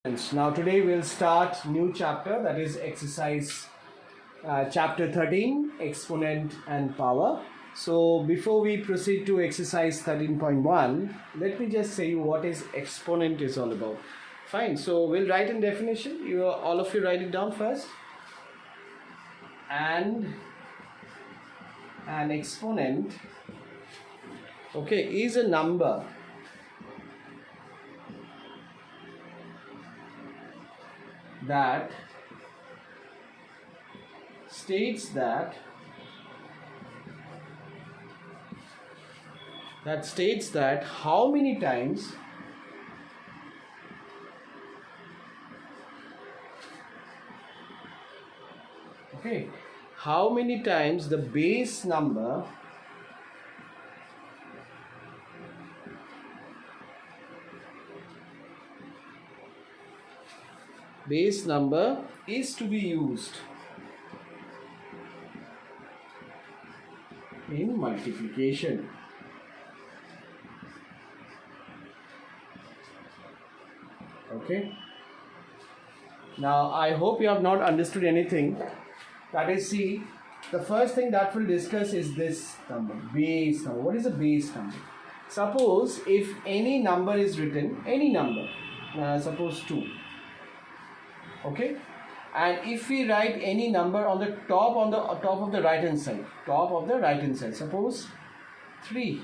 Now today we'll start new chapter, that is exercise chapter 13, exponent and power. So before we proceed to exercise 13.1, let me just say what is exponent is all about. Fine, so we'll write in definition. All of you write it down first. And an exponent, okay, is a number that states that how many times the base number is to be used in multiplication. Okay. Now I hope you have not understood anything. That is, see, the first thing that we'll discuss is this number, base number. What is a base number? Suppose if any number is written, any number, suppose 2. Okay, and if we write any number on the top of the right hand side, suppose 3.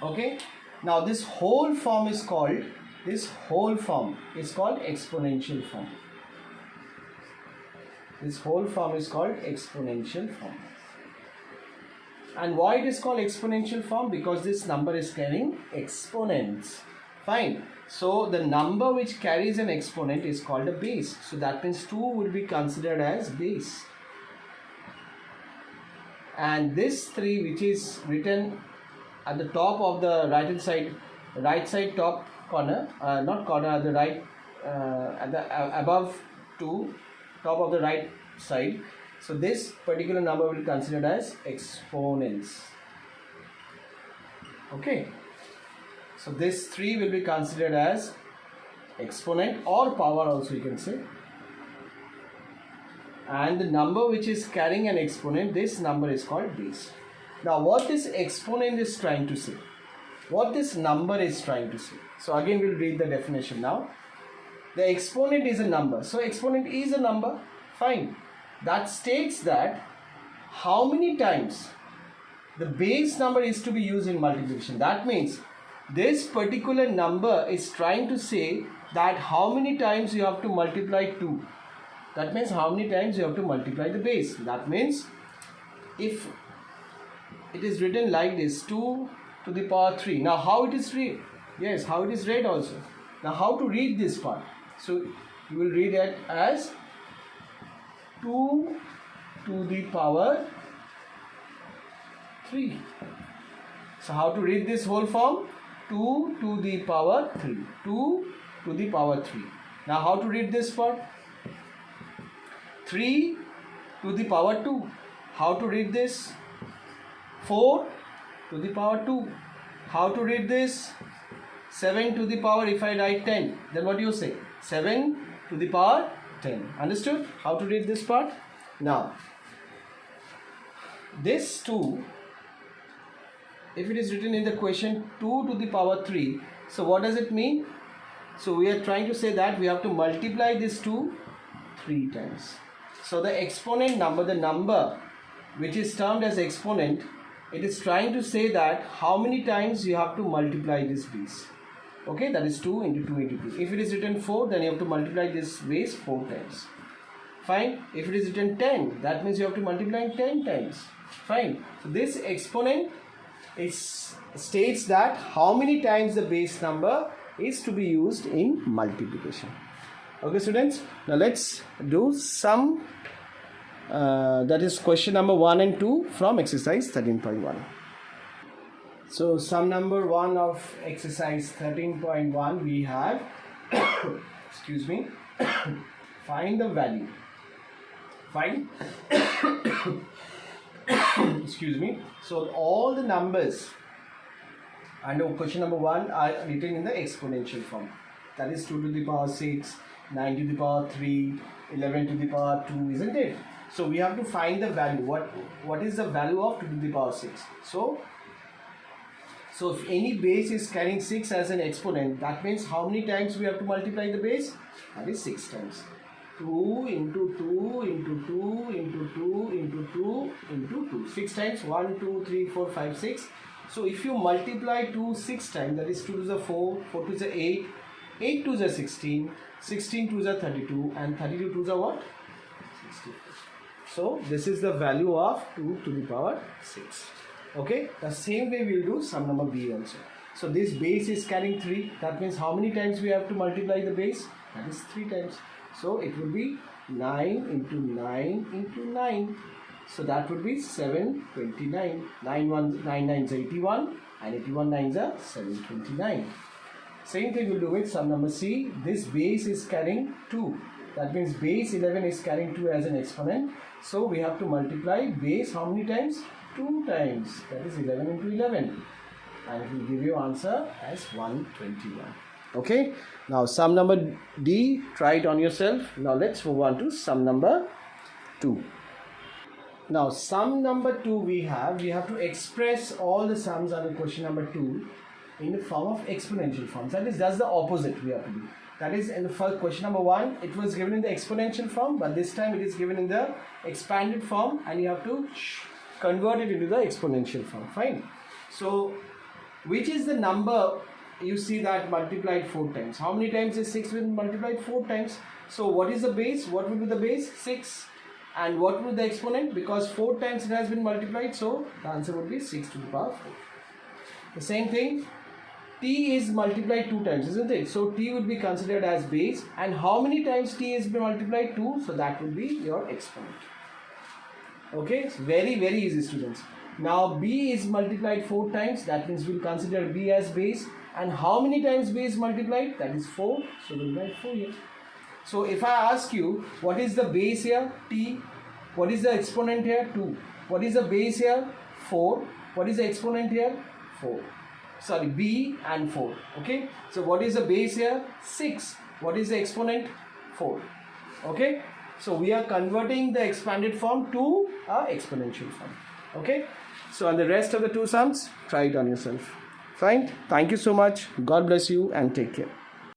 Okay, now this whole form is called exponential form. This whole form is called exponential form. And why it is called exponential form? Because this number is carrying exponents. Fine. So the number which carries an exponent is called a base. So that means 2 will be considered as base. And this 3, which is written at the top of the right side top corner, the right, at the above 2, top of the right side. So this particular number will be considered as exponents. Okay. So this 3 will be considered as exponent or power also, you can say. And the number which is carrying an exponent, this number is called base. Now what this exponent is trying to say? What this number is trying to say? So again we'll read the definition now. The exponent is a number. So exponent is a number. Fine. That states that how many times the base number is to be used in multiplication. That means this particular number is trying to say that how many times you have to multiply 2. That means how many times you have to multiply the base. That means if it is written like this, 2 to the power 3. Now how it is read? Yes, how it is read also. Now how to read this part? So you will read it as 2 to the power 3. So how to read this whole form? 2 to the power 3. 2 to the power 3. Now how to read this part? 3 to the power 2. How to read this? 4 to the power 2. How to read this? 7 to the power, if I write 10, then what do you say? 7 to the power 10. Understood how to read this part? Now, this 2, if it is written in the question 2 to the power 3, so what does it mean? So we are trying to say that we have to multiply this 2 3 times. So the exponent number, the number which is termed as exponent, it is trying to say that how many times you have to multiply this base. Okay, that is 2 into 2 into 2. If it is written 4, then you have to multiply this base 4 times. Fine. If it is written 10, that means you have to multiply 10 times. Fine. So this exponent states that how many times the base number is to be used in multiplication. Okay, students. Now let's do some, that is question number 1 and 2 from exercise 13.1. So sum number 1 of exercise 13.1 we have excuse me find the value. Fine. Excuse me. So all the numbers under question number 1 are written in the exponential form. that is 2 to the power 6, 9 to the power 3, 11 to the power 2, isn't it? So we have to find the value. What is the value of 2 to the power 6? So if any base is carrying 6 as an exponent, that means how many times we have to multiply the base? That is 6 times. 2 into 2 into 2 into 2 into 2 into 2. 6 times. 1, 2, 3, 4, 5, 6. So if you multiply 2 6 times, that is 2 to the 4, 4 to the 8, 8 to the 16, 16 to the 32, and 32 to the what? 64. So this is the value of 2 to the power 6. Okay, the same way we will do sum number B also. So this base is carrying 3. That means how many times we have to multiply the base? That is 3 times. So it will be 9 into 9 into 9. So that would be 729. 9 9s are 81 and 81 9s are 729. Same thing we'll do with sum number C. This base is carrying 2. That means base 11 is carrying 2 as an exponent. So we have to multiply base how many times? 2 times. That is 11 into 11. And it will give you answer as 121. Okay. Now sum number D, try it on yourself. Now let's move on to sum number 2. Now sum number 2 we have to express all the sums under question number 2 in the form of exponential form. That is, that's the opposite we have to do. That is, in the first question number 1, it was given in the exponential form, but this time it is given in the expanded form, and you have to convert it into the exponential form. Fine. So which is the number you see that multiplied 4 times? How many times is 6 been multiplied? 4 times. So what is the base? What will be the base? 6. And what will be the exponent? Because 4 times it has been multiplied, so the answer would be 6 to the power 4. The same thing, t is multiplied 2 times, isn't it? So t would be considered as base. And how many times t is been multiplied? 2. So that would be your exponent. Okay, it's very, very easy, students. Now b is multiplied 4 times. That means we'll consider b as base. And how many times b is multiplied? That is 4. So we'll write 4 here. So if I ask you, what is the base here? T. What is the exponent here? 2. What is the base here? 4. What is the exponent here? 4. Sorry, b and 4. Okay. So what is the base here? 6. What is the exponent? 4. Okay. So we are converting the expanded form to a exponential form. Okay. So on the rest of the 2 sums, try it on yourself. Fine. Thank you so much. God bless you and take care.